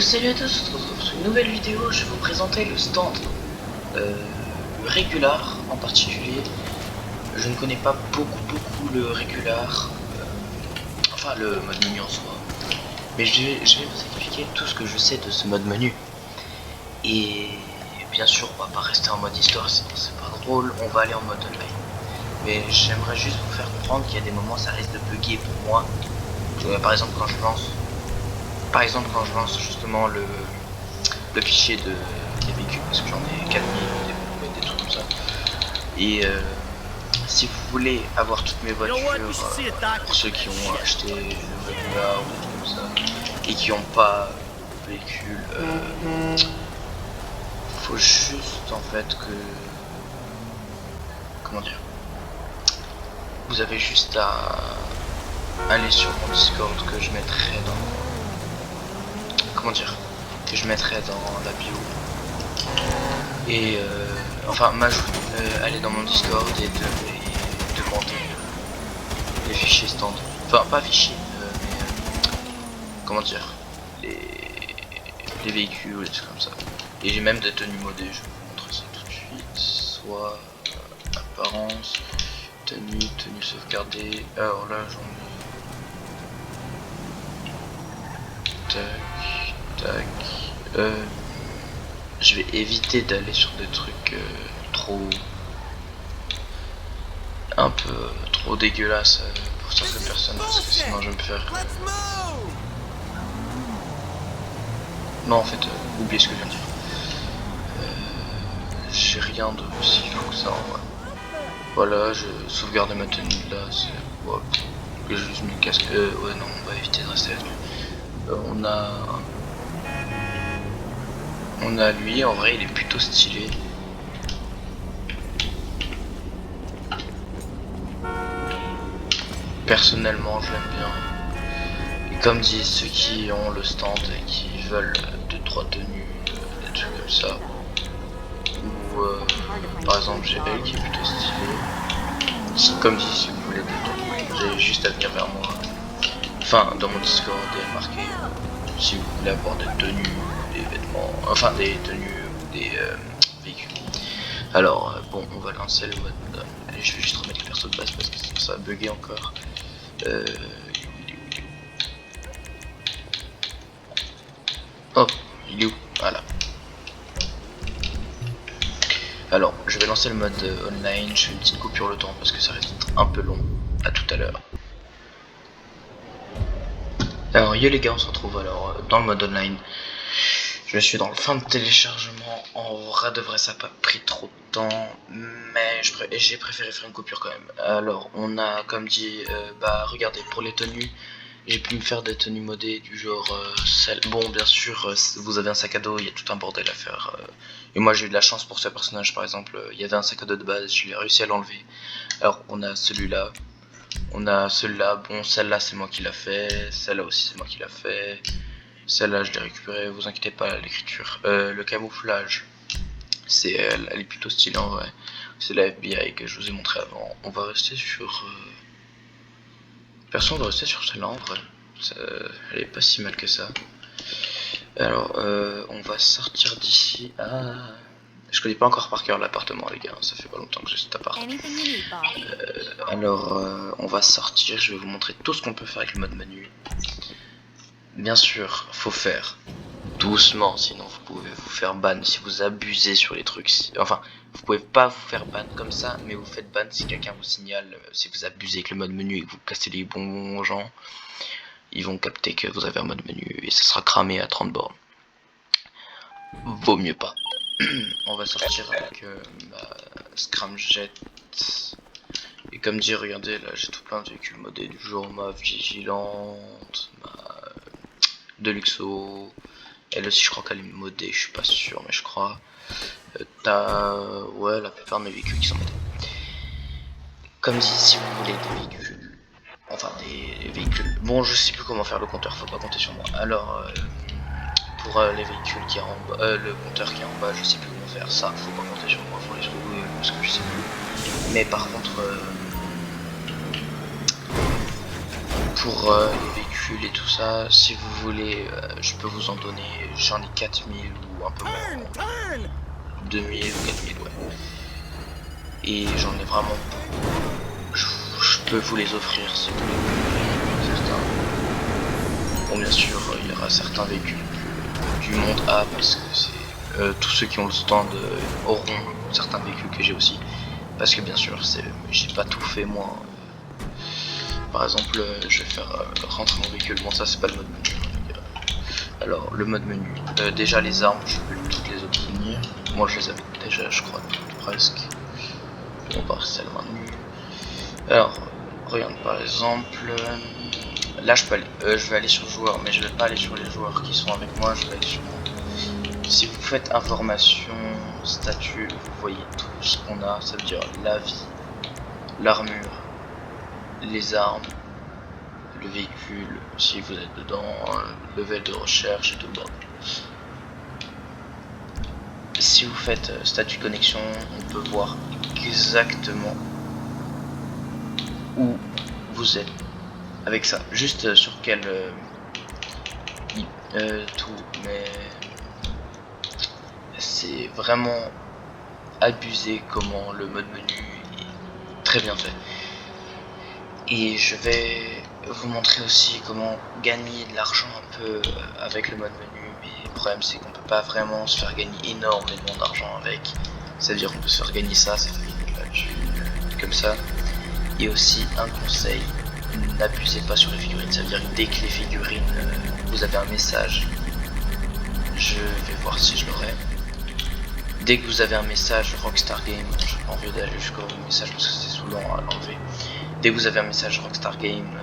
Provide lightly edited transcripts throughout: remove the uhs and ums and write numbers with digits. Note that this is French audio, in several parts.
Salut à tous, on se retrouve sur une nouvelle vidéo. Je vais vous présenter le stand Regular en particulier. Je ne connais pas beaucoup le Regular, enfin le mode menu en soi, mais je vais vous expliquer tout ce que je sais de ce mode menu. Et bien sûr on va pas rester en mode histoire, sinon c'est pas drôle, on va aller en mode online. Mais j'aimerais juste vous faire comprendre qu'il y a des moments ça risque de bugger pour moi. Par exemple quand je lance justement le fichier des véhicules, parce que j'en ai 4000 des trucs comme ça. Et si vous voulez avoir toutes mes voitures, pour ceux qui ont acheté le Regular ou des trucs comme ça et qui n'ont pas de véhicule, faut juste en fait que, comment dire, vous avez juste à aller sur mon Discord que je mettrai dans, que je mettrai dans la bio. Et enfin aller dans mon Discord et demander les fichiers stand. Enfin pas fichiers, mais comment dire, les véhicules, des trucs comme ça. Et j'ai même des tenues modées, je vais vous montrer ça tout de suite. Soit apparence, tenue sauvegardée. Alors là j'en ai. Tac. Je vais éviter d'aller sur des trucs un peu trop dégueulasses pour certaines personnes, parce que sinon je vais me faire non en fait oubliez ce que je viens de dire. J'ai rien de si fou que ça en vrai. Voilà, je sauvegarde ma tenue là, c'est ouais, j'ai juste mis le casque. Ouais non, on va éviter de rester là-dessus. On a lui, en vrai il est plutôt stylé. Personnellement je l'aime bien. Et comme disent ceux qui ont le stand et qui veulent 2-3 tenues, des trucs comme ça. Ou par exemple j'ai elle qui est plutôt stylée. Comme dit, si vous voulez des tenues, vous avez juste à venir vers moi. Enfin dans mon Discord et marquer si vous voulez avoir des tenues, des vêtements, enfin des tenues ou des véhicules. Alors bon, on va lancer le mode. Allez, je vais juste remettre le perso de base parce que sinon ça va bugger encore. Hop, il est où? Voilà. Alors, je vais lancer le mode online. Je fais une petite coupure le temps parce que ça reste un peu long. À tout à l'heure. Alors, yo les gars, on se retrouve alors dans le mode online. Je suis dans le fin de téléchargement. En vrai de vrai, ça n'a pas pris trop de temps, mais j'ai préféré faire une coupure quand même. Alors, on a comme dit, regardez, pour les tenues, j'ai pu me faire des tenues modées du genre bon, bien sûr, vous avez un sac à dos, il y a tout un bordel à faire. Et moi, j'ai eu de la chance pour ce personnage, par exemple, il y avait un sac à dos de base, je l'ai réussi à l'enlever. Alors, on a celui-là. On a celui-là, bon, celle-là c'est moi qui l'a fait, celle-là aussi c'est moi qui l'a fait. Celle-là je l'ai récupérée, vous inquiétez pas, l'écriture. Le camouflage, c'est elle est plutôt stylée en vrai. C'est la FBI que je vous ai montré avant. On va rester sur... Perso on va rester sur celle-là en vrai. Elle est pas si mal que ça. Alors on va sortir d'ici. Je connais pas encore par cœur l'appartement les gars, ça fait pas longtemps que j'ai cet appart. Alors on va sortir, je vais vous montrer tout ce qu'on peut faire avec le mode menu. Bien sûr, faut faire doucement, sinon vous pouvez vous faire ban si vous abusez sur les trucs. Enfin, vous pouvez pas vous faire ban comme ça, mais vous faites ban si quelqu'un vous signale, si vous abusez avec le mode menu et que vous cassez les bonbons aux gens. Ils vont capter que vous avez un mode menu et ça sera cramé à 30 bornes. Vaut mieux pas. On va sortir avec Scramjet. Et comme dit, regardez, là j'ai tout plein de véhicules modés du genre ma Vigilante, ma Deluxo. Elle aussi je crois qu'elle est modée, je suis pas sûr mais je crois. T'as ouais la plupart de mes véhicules qui sont modés. Comme dit, si vous voulez des véhicules, enfin des véhicules, bon je sais plus comment faire le compteur, faut pas compter sur moi. Alors pour les véhicules qui est en bas, le compteur qui est en bas, je sais plus comment faire ça, faut pas compter sur moi, faut les trouver parce que je sais plus. Mais par contre pour les véhicules véhicules et tout ça, si vous voulez, je peux vous en donner. J'en ai 4000 ou un peu moins. 2000 ou 4000, ouais. Et j'en ai vraiment beaucoup. Je peux vous les offrir si vous voulez. Certains. Bon, bien sûr, il y aura certains véhicules du monde A parce que c'est tous ceux qui ont le stand auront certains véhicules que j'ai aussi. Parce que bien sûr, j'ai pas tout fait moi. Par exemple, je vais faire rentrer mon véhicule. Bon, ça c'est pas le mode menu. Alors, le mode menu. Déjà les armes, je peux toutes les obtenir. Moi je les avais déjà, je crois, toutes presque. On va voir celle menu. Alors, regarde par exemple. Là je peux aller, je vais aller sur joueur, mais je vais pas aller sur les joueurs qui sont avec moi, je vais aller sur moi. Si vous faites information, statut, vous voyez tout ce qu'on a, ça veut dire la vie, l'armure, les armes, le véhicule, si vous êtes dedans, level de recherche et tout le bordel. Si vous faites statut connexion, on peut voir exactement où vous êtes avec ça. Juste sur quel tout, mais c'est vraiment abusé comment le mode menu est très bien fait. Et je vais vous montrer aussi comment gagner de l'argent un peu avec le mode menu, mais le problème c'est qu'on peut pas vraiment se faire gagner énormément d'argent avec. C'est-à-dire qu'on peut se faire gagner ça fait comme ça. Et aussi un conseil, n'abusez pas sur les figurines, ça veut dire que dès que les figurines, vous avez un message, je vais voir si je l'aurai. Dès que vous avez un message Rockstar Game, j'ai pas envie d'aller jusqu'au message parce que c'est saoulant à l'enlever. Dès que vous avez un message Rockstar Game,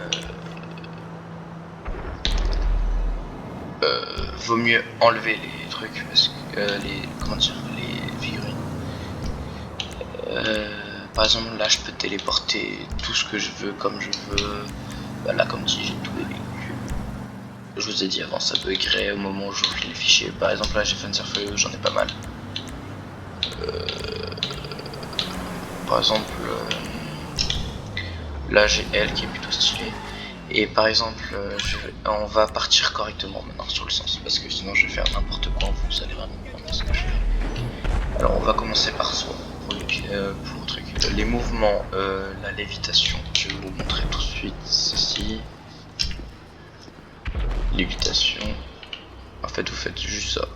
vaut mieux enlever les trucs parce que les figurines. Par exemple là je peux téléporter tout ce que je veux comme je veux. Bah, là comme dit j'ai tous les véhicules. Je vous ai dit avant ça buggerait au moment où j'ouvre les fichiers. Par exemple là j'ai Fencerfeu, j'en ai pas mal. Par exemple là j'ai elle qui est plutôt stylée. Et par exemple on va partir correctement maintenant sur le sens parce que sinon je vais faire n'importe quoi, vous allez vraiment comprendre ce que je fais. Alors on va commencer par soi pour le truc. Les mouvements, la lévitation, je vais vous montrer tout de suite ceci. Lévitation, en fait vous faites juste ça.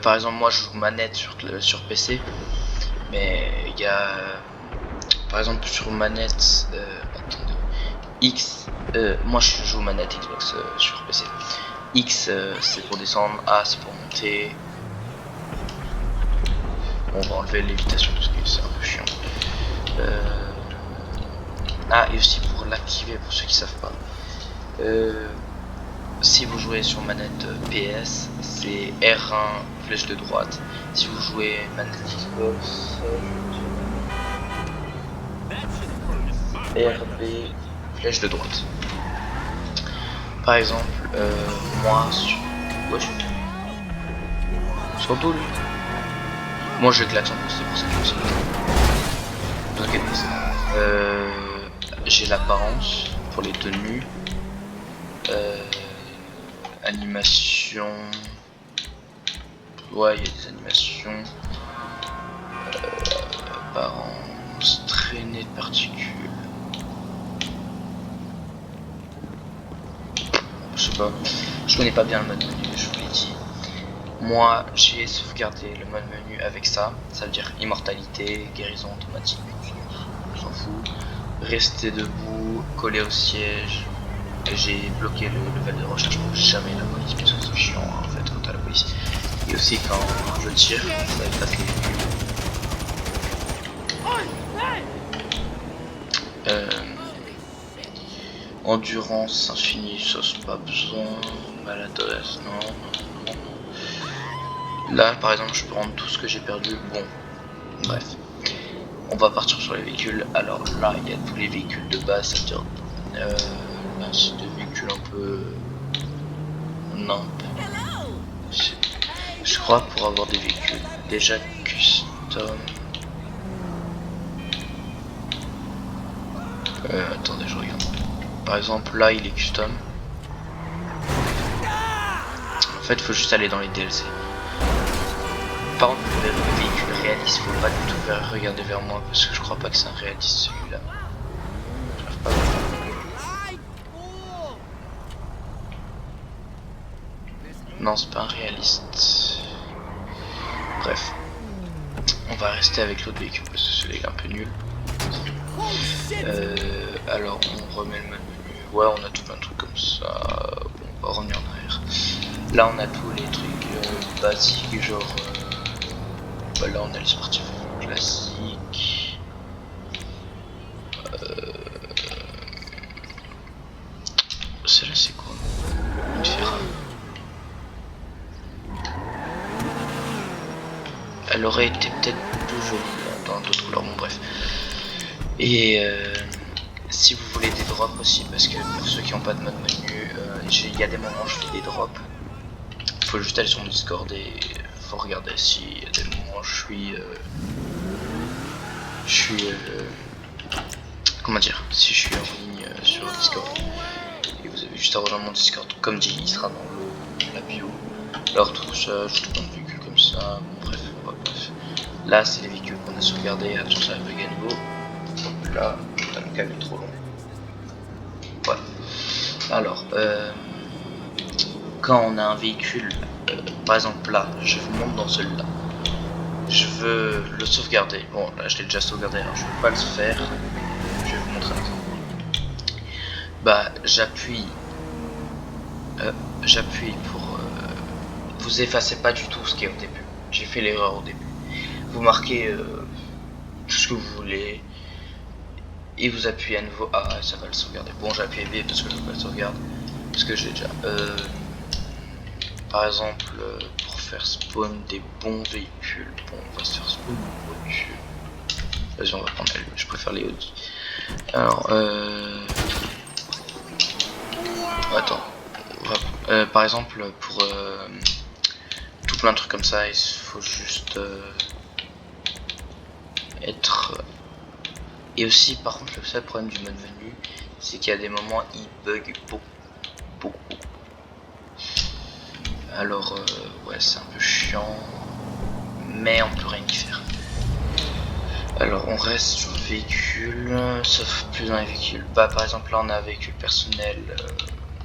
Par exemple moi je joue manette sur PC, mais il y a par exemple sur manette attendez, X, moi je joue manette Xbox sur PC. X c'est pour descendre, A c'est pour monter. On va enlever l'évitation parce que c'est un peu chiant. Ah, et aussi pour l'activer pour ceux qui savent pas. Si vous jouez sur manette PS, c'est R1 flèche de droite. Si vous jouez manette Xbox, RB flèche de droite. Par exemple, moi sur... Ouais, surtout lui. Moi je klaxon, c'est pour ça que je suis. J'ai l'apparence pour les tenues. Animation. Ouais, il y a des animations. Apparence, traînée de particules. Je sais pas. Je connais pas bien le mode menu, je vous l'ai dit. Moi, j'ai sauvegardé le mode menu avec ça. Ça veut dire immortalité, guérison automatique. On s'en fout. Rester debout, coller au siège. J'ai bloqué le level de recherche pour jamais la police parce que c'est chiant en fait quand t'as la police. Et aussi quand je tire, ça efface les véhicules. Endurance infinie, ça c'est pas besoin. Maladresse, non. Là par exemple je peux rendre tout ce que j'ai perdu. Bon, bref. On va partir sur les véhicules. Alors là il y a tous les véhicules de base, ça veut dire là c'est des véhicules un peu nimp. Je crois pour avoir des véhicules déjà custom. Attendez, je regarde. Par exemple, là, il est custom. En fait, il faut juste aller dans les DLC. Par contre, le véhicule réaliste, faut pas du tout regarder vers moi parce que je crois pas que c'est un réaliste celui-là. J'arrive pas à voir. Non, c'est pas un réaliste. Bref, on va rester avec l'autre véhicule parce que celui-là est un peu nul. Alors, on remet le menu. Ouais, on a tout plein de trucs comme ça. Bon, on va revenir en arrière. Là, on a tous les trucs basiques, genre. Bah là, on a les sportifs classiques. Celle-là, c'est quoi? Une Ferrari. Elle aurait été peut-être plus jolie dans d'autres couleurs, bon bref. Et si vous voulez des drops aussi, parce que pour ceux qui n'ont pas de mode menu, il y a des moments où je fais des drops. Il faut juste aller sur mon Discord et faut regarder s'il y a des moments où je suis comment dire, si je suis en ligne sur Discord. Et vous avez juste à rejoindre mon Discord, comme dit, il sera dans la bio. Alors tout ça, je trouve un véhicule comme ça, bon, bref. Là, c'est les véhicules qu'on a sauvegardés. Attention à la Veganvo. Là, putain, le câble est trop long. Voilà. Alors, quand on a un véhicule, par exemple là, je vous montre dans celui-là. Je veux le sauvegarder. Bon, là, je l'ai déjà sauvegardé, alors je ne peux pas le faire. Je vais vous montrer un exemple. Bah, j'appuie pour. Vous effacez pas du tout ce qui est au début. J'ai fait l'erreur au début. Vous marquez tout ce que vous voulez et vous appuyez à nouveau A, ça va le sauvegarder. Bon, j'ai appuyé B parce que je veux pas le sauvegarder parce que j'ai déjà. Par exemple, pour faire spawn des bons véhicules, bon, on va se faire spawn une voiture. Vas-y, on va prendre la lune, je préfère les Audi. Alors, attends. Par exemple, pour tout plein de trucs comme ça, il faut juste être. Et aussi, par contre, le seul problème du mode menu, c'est qu'il y a des moments il bug beaucoup. Alors, ouais, c'est un peu chiant, mais on peut rien y faire. Alors, on reste sur le véhicule, sauf plus dans les véhicules. Bah, par exemple, là, on a un véhicule personnel.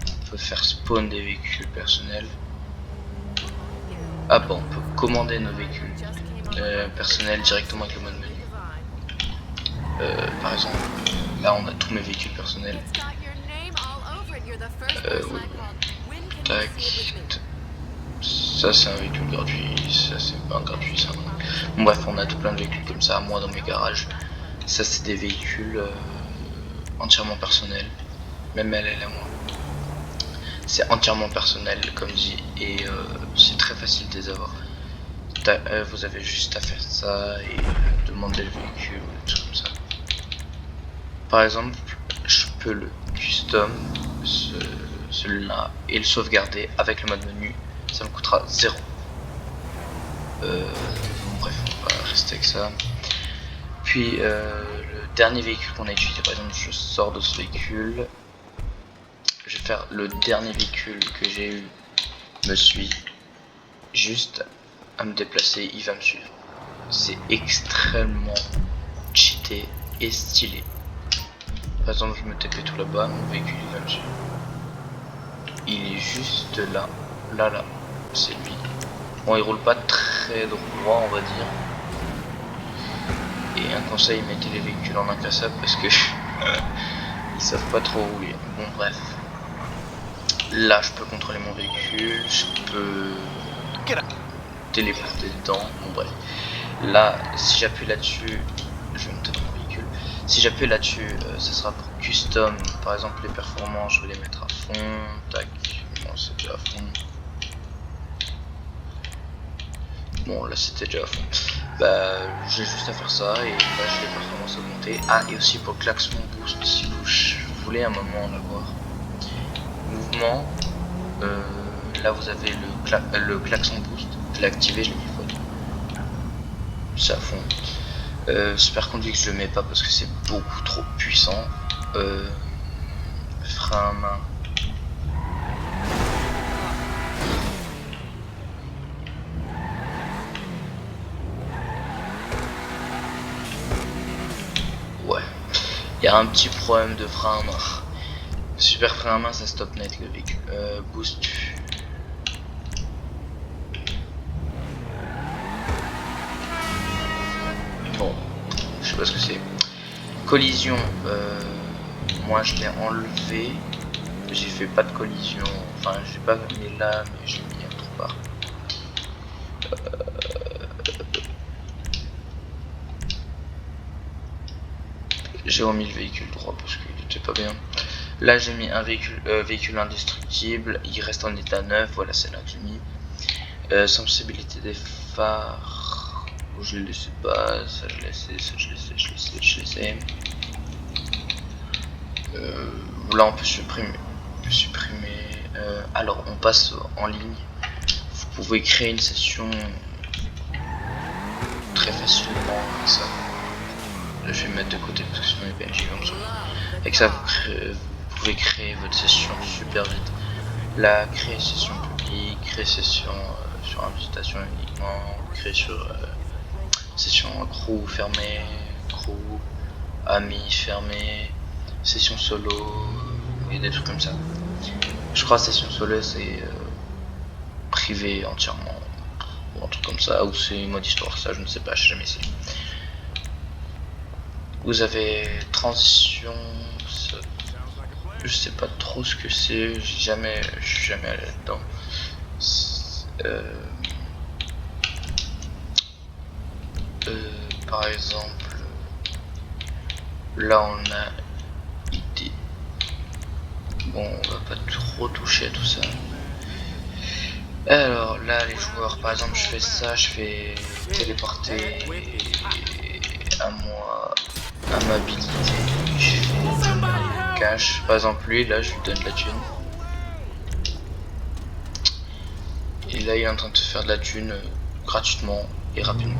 On peut faire spawn des véhicules personnels. Ah bon, on peut commander nos véhicules personnels directement avec le mode menu. Par exemple, là on a tous mes véhicules personnels. Oui. Tac. Ça c'est un véhicule gratuit, ça c'est pas un gratuit, ça. Bon, bref, on a tout plein de véhicules comme ça. Moi dans mes garages, ça c'est des véhicules entièrement personnels. Même elle à moi. C'est entièrement personnel comme dit et c'est très facile de les avoir. Vous avez juste à faire ça et demander le véhicule ou des trucs comme ça. Par exemple, je peux le custom celui-là et le sauvegarder avec le mode menu, ça me coûtera 0. Bref, on va rester avec ça. Puis le dernier véhicule qu'on a utilisé, par exemple, je sors de ce véhicule. Je vais faire le dernier véhicule que j'ai eu me suit juste à me déplacer, il va me suivre. C'est extrêmement cheaté et stylé. Par exemple, je me TP tout là-bas, mon véhicule il va me suivre. Il est juste là, là, c'est lui. Bon, il roule pas très droit, on va dire. Et un conseil, mettez les véhicules en inclassable parce que ils savent pas trop rouler. Bon, bref. Là, je peux contrôler mon véhicule, je peux téléporter dedans, bon bref. Là, si j'appuie là-dessus, je vais monter dans mon véhicule. Si j'appuie là-dessus, ça sera pour custom. Par exemple, les performances, je vais les mettre à fond. Tac, bon, c'est déjà à fond. Bon, là, c'était déjà à fond. Bah, j'ai juste à faire ça et là, j'ai les performances augmentées. Ah, et aussi pour klaxon boost, si vous voulez un moment l'avoir. Mouvement, là vous avez le klaxon boost, je l'ai activé, je l'ai mis faute. C'est à fond. Super conduit que je le mets pas parce que c'est beaucoup trop puissant. frein à main. Ouais, il y a un petit problème de frein à main. Super frein à main, ça stoppe net le véhicule. Boost. Bon, je sais pas ce que c'est. Collision, moi je l'ai enlevé. J'ai fait pas de collision. Enfin, j'ai pas mis là, mais je l'ai mis autre part. J'ai remis le véhicule droit parce qu'il était pas bien. Là j'ai mis un véhicule indestructible, il reste en état neuf, voilà c'est là que j'ai mis. Sensibilité des phares, je le laisse pas, ça je laissais, ça je laissais. Là on peut supprimer. Alors on passe en ligne. Vous pouvez créer une session très facilement avec ça. Là, je vais me mettre de côté parce que sinon les PNJ vont me sauver. Avec ça vous pouvez créer votre session super vite. Là, créer session publique, créer session sur invitation uniquement, créer sur session crew fermée, crew, amis fermé, session solo et des trucs comme ça. Je crois que session solo c'est privé entièrement ou un truc comme ça, ou c'est mode histoire, ça je ne sais pas, j'ai jamais essayé. Vous avez transition, je sais pas trop ce que c'est, je suis jamais allé là-dedans. Par exemple, là on a idée. Bon, on va pas trop toucher à tout ça. Alors là, les joueurs, par exemple, je fais ça, je fais téléporter à moi, à ma habilité, je fais cash. Par exemple, lui, là, je lui donne de la thune. Et là, il est en train de se faire de la thune gratuitement et rapidement.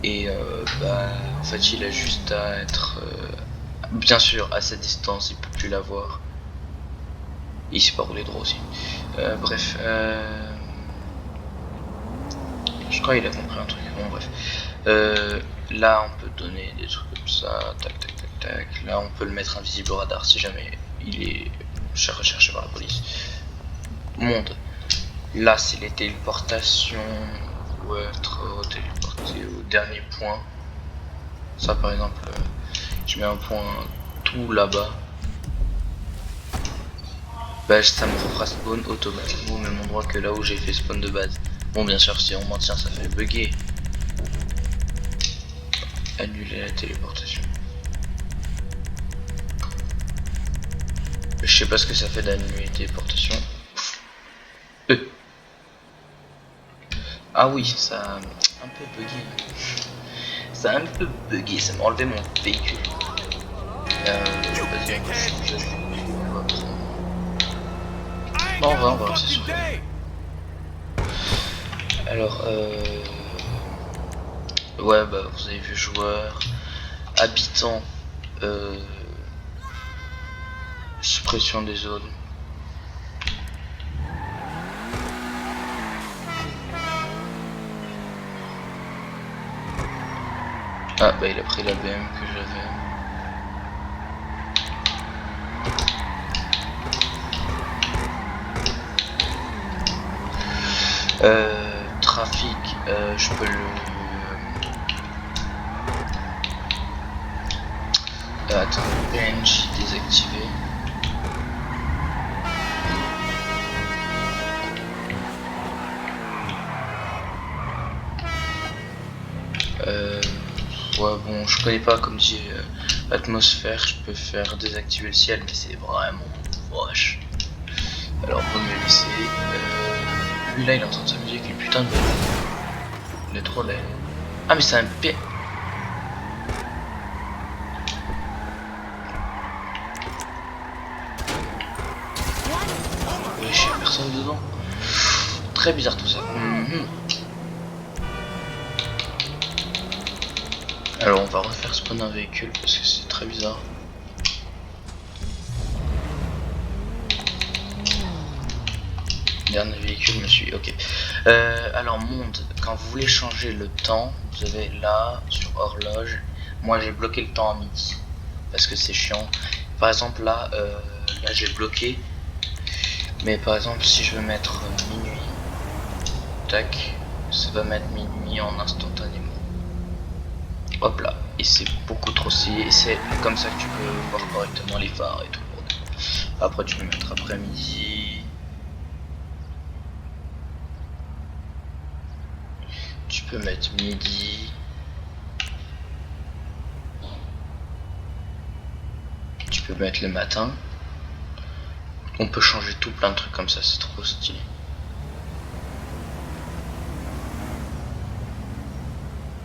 Et en fait, il a juste à être, bien sûr, à cette distance, il peut plus la voir. Il sait pas rouler droit aussi. Bref, je crois qu'il a compris un truc. Bon, bref. Là, on peut donner des trucs comme ça. Tac, tac, tac, tac. Là, on peut le mettre invisible au radar si jamais il est recherché par la police. Monde. Là, c'est les téléportations ou être téléporté au dernier point. Ça, par exemple, je mets un point tout là-bas. Bah, ça me refera spawn automatiquement au même endroit que là où j'ai fait spawn de base. Bon, bien sûr, si on maintient, ça fait bugger. Annuler la téléportation. Je sais pas ce que ça fait d'annuler la téléportation. Ah oui, ça a un peu bugué. Ça a un peu bugué, ça m'a enlevé mon véhicule. Vas-y, bon, on va, c'est sûr. Alors, ouais, bah, vous avez vu joueur, habitant, suppression des zones. Ah, bah, il a pris la BM que j'avais. Trafic, je peux le... attends, PNJ désactivé. Ouais, bon, je connais pas, comme dit l'atmosphère, je peux faire désactiver le ciel, mais c'est vraiment moche. Alors, on va me laisser. Lui là, il est en train de s'amuser avec une putain de bête. Il est trop laid. Ah, mais c'est un P. Oui, je sais, personne dedans. Très bizarre tout ça. Alors va refaire spawn un véhicule parce que c'est très bizarre. Dernier véhicule me suit, ok. Alors monde, quand vous voulez changer le temps, vous avez là sur horloge. Moi j'ai bloqué le temps à midi parce que c'est chiant. Par exemple là, là j'ai bloqué. Mais par exemple si je veux mettre minuit, tac, ça va mettre minuit en instantanément. Hop là, et c'est beaucoup trop stylé. Et c'est comme ça que tu peux voir correctement les phares et tout. Après tu peux mettre après-midi. Tu peux mettre midi. Tu peux mettre le matin. On peut changer tout plein de trucs comme ça, c'est trop stylé.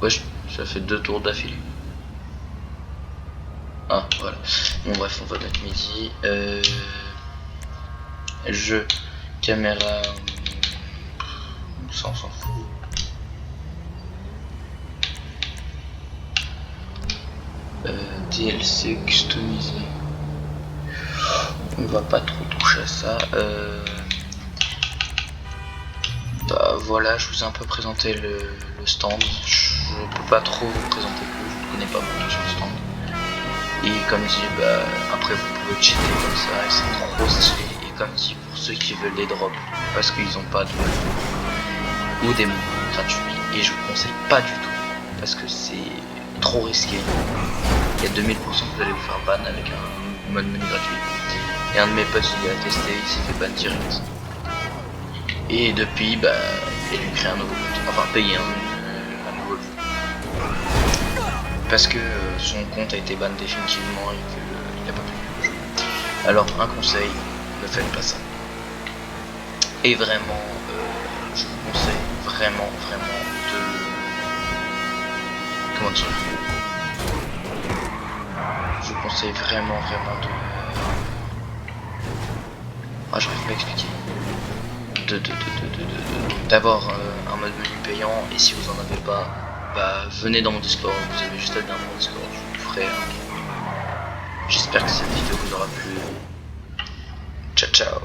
Wesh, ça fait 2 tours d'affilée. Ah, voilà. Bon, bref, on va mettre midi. Jeu, caméra. Ça, on s'en fout. DLC customisé. On va pas trop toucher à ça. Bah voilà, je vous ai un peu présenté le stand. Je peux pas trop vous présenter plus, je ne connais pas beaucoup sur le stand. Et comme dit, bah après vous pouvez cheater comme ça et c'est trop stylé. Et comme dit, pour ceux qui veulent des drops parce qu'ils ont pas de ou des modes gratuits, et je vous conseille pas du tout parce que c'est trop risqué. Il y a 2000% que vous allez vous faire ban avec un mode menu gratuit. Et un de mes potes il a testé, il s'est fait ban direct. Et depuis, bah, il a dû créer un nouveau compte, enfin payer un nouveau jeu. Parce que son compte a été ban définitivement et qu'il n'a pas pu jouer. Alors un conseil, ne faites pas ça. Et vraiment, je vous conseille vraiment de... Comment dire? Je vous conseille vraiment de... Ah, j'arrive pas à expliquer. D'avoir un mode menu payant, et si vous en avez pas, bah venez dans mon Discord, vous avez juste à venir dans mon Discord, je vous ferai J'espère que cette vidéo vous aura plu. Ciao ciao.